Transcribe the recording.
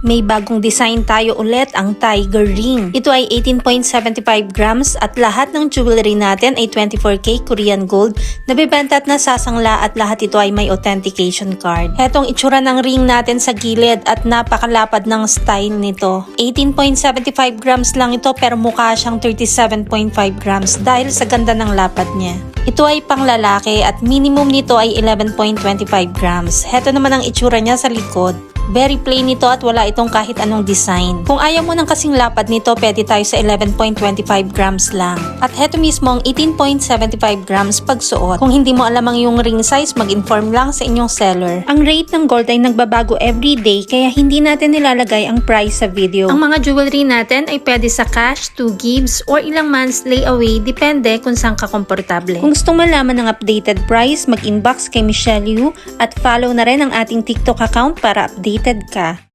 May bagong design tayo ulit, ang Tiger Ring. Ito ay 18.75 grams at lahat ng jewelry natin ay 24K Korean Gold. Nabibenta at nasasangla at lahat ito ay may authentication card. Hetong itsura ng ring natin sa gilid at napakalapad ng style nito. 18.75 grams lang ito pero mukha siyang 37.5 grams dahil sa ganda ng lapad niya. Ito ay panglalaki at minimum nito ay 11.25 grams. Heto naman ang itsura niya sa likod. Very plain ito at wala itong kahit anong design. Kung ayaw mo ng kasing lapad nito, pwede tayo sa 11.25 grams lang. At heto mismo ang 18.75 grams pagsuot. Kung hindi mo alam ang iyong ring size, mag-inform lang sa inyong seller. Ang rate ng gold ay nagbabago everyday kaya hindi natin nilalagay ang price sa video. Ang mga jewelry natin ay pwede sa cash, 2 gives, or ilang months layaway, depende kung saan ka komportable. Kung gustong malaman ng updated price, mag-inbox kay Michelle Yu at follow na rin ang ating TikTok account para updated ka.